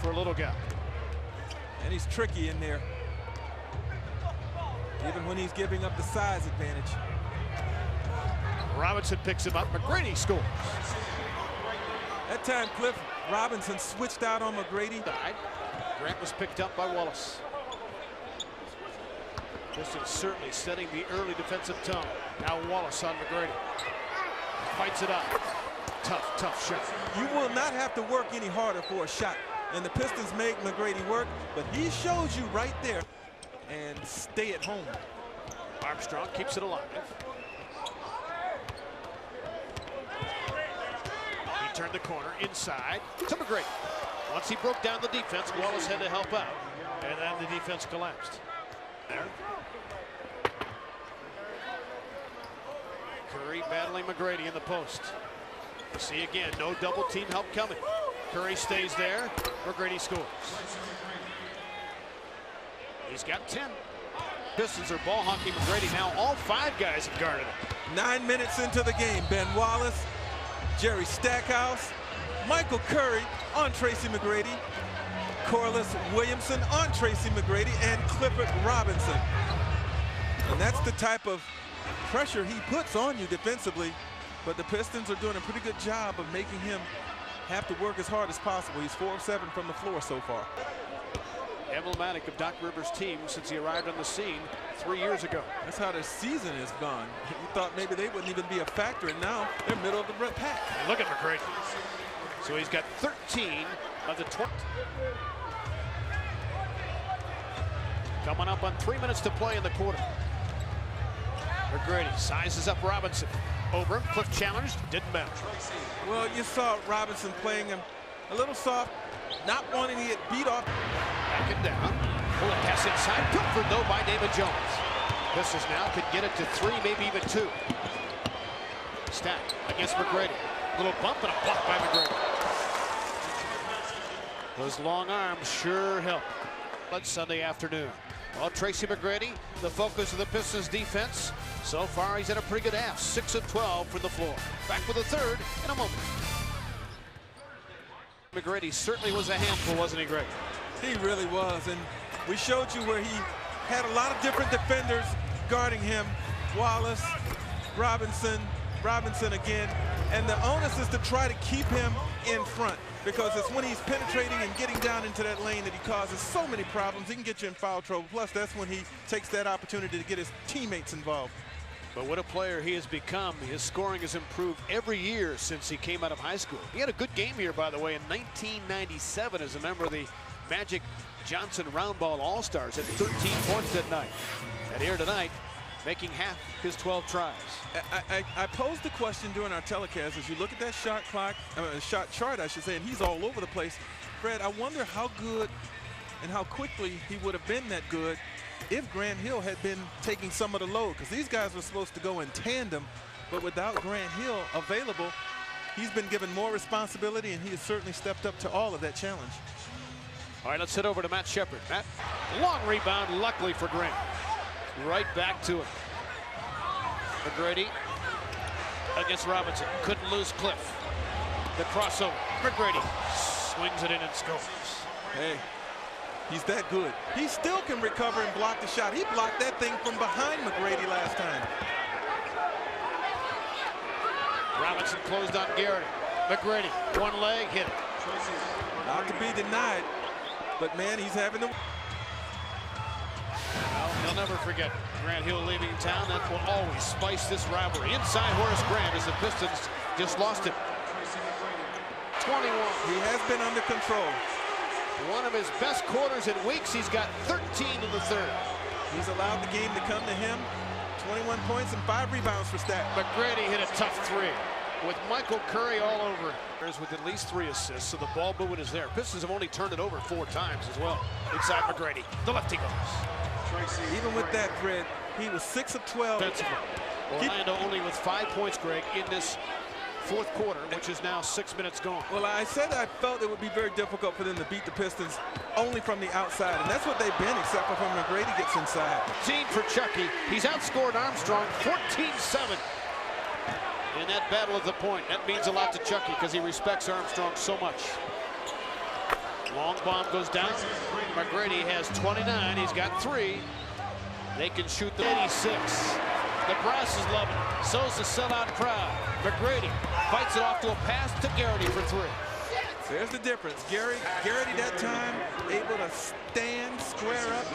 for a little guy. And he's tricky in there, even when he's giving up the size advantage. Robinson picks him up. McGrady scores. That time, Cliff, Robinson switched out on McGrady. Grant was picked up by Wallace. Pistons certainly setting the early defensive tone. Now Wallace on McGrady. Fights it up. Tough shot. You will not have to work any harder for a shot. And the Pistons make McGrady work, but he shows you right there. And stay at home. Armstrong keeps it alive. He turned the corner inside to McGrady. Once he broke down the defense, Wallace had to help out. And then the defense collapsed. There. Curry battling McGrady in the post. See again, no double team help coming. Curry stays there. McGrady scores. He's got 10. Pistons are ball hawking McGrady now. All 5 guys have guarded him. 9 minutes into the game, Ben Wallace, Jerry Stackhouse, Michael Curry on Tracy McGrady, Corliss Williamson on Tracy McGrady, and Clifford Robinson. And that's the type of pressure he puts on you defensively, but the Pistons are doing a pretty good job of making him have to work as hard as possible. He's 4 of 7 from the floor so far. Emblematic of Doc Rivers' team since he arrived on the scene 3 years ago. That's how their season has gone. You thought maybe they wouldn't even be a factor, and now they're middle of the pack. And look at McGrady. So he's got 13 of the 20. Coming up on 3 minutes to play in the quarter. McGrady sizes up Robinson. Over him, Cliff challenged, didn't matter. Well, you saw Robinson playing him a little soft, not wanting to get beat off. Back it down. Pull it pass inside. Pilfered though by David Jones. Pistons now could get it to 3, maybe even 2. Stack against McGrady. Little bump and a block by McGrady. Those long arms sure help. But Sunday afternoon. Well, Tracy McGrady, the focus of the Pistons defense. So far, he's had a pretty good half. 6 of 12 from the floor. Back with a third in a moment. McGrady certainly was a handful, wasn't he, Greg? He really was, and we showed you where he had a lot of different defenders guarding him. Wallace, Robinson again, and the onus is to try to keep him in front, because it's when he's penetrating and getting down into that lane that he causes so many problems. He can get you in foul trouble. Plus, that's when he takes that opportunity to get his teammates involved. But what a player he has become. His scoring has improved every year since he came out of high school. He had a good game here, by the way, in 1997 as a member of the Magic Johnson Roundball All-Stars. Had 13 points that night. And here tonight, making half his 12 tries. I posed the question during our telecast. As you look at that shot clock, shot chart, I should say, and he's all over the place. Fred, I wonder how good and how quickly he would have been that good if Grant Hill had been taking some of the load, because these guys were supposed to go in tandem, but without Grant Hill available, he's been given more responsibility, and he has certainly stepped up to all of that challenge. All right, let's head over to Matt Shepard. Matt, long rebound, luckily for Grant. Right back to him. McGrady against Robinson. Couldn't lose Cliff. The crossover. McGrady swings it in and scores. Hey, he's that good. He still can recover and block the shot. He blocked that thing from behind McGrady last time. Robinson closed on Garrett. McGrady, one leg, hit it. Not to be denied, but man, he's having the... Well, he'll never forget Grant Hill leaving town. That will always spice this rivalry. Inside Horace Grant as the Pistons just lost him. 21. He has been under control. One of his best quarters in weeks. He's got 13 in the third. He's allowed the game to come to him. 21 points and 5 rebounds for Stack. McGrady hit a tough 3 with Michael Curry all over it. With at least 3 assists, so the ball movement is there. Pistons have only turned it over 4 times as well. Inside McGrady, the lefty goes. Even with that, Fred, he was 6 of 12. Defensively. Orlando only with 5 points, Greg, in this fourth quarter, which is now 6 minutes gone. Well, I said I felt it would be very difficult for them to beat the Pistons only from the outside, and that's what they've been, except for when McGrady gets inside. Team for Chucky. He's outscored Armstrong 14-7 in that battle at the point. That means a lot to Chucky because he respects Armstrong so much. Long bomb goes down. McGrady has 29. He's got 3. They can shoot the 86. The brass is loving it. So's the sellout crowd. McGrady fights it off to a pass to Garrity for 3. There's the difference. Garrity that time able to stand, square up.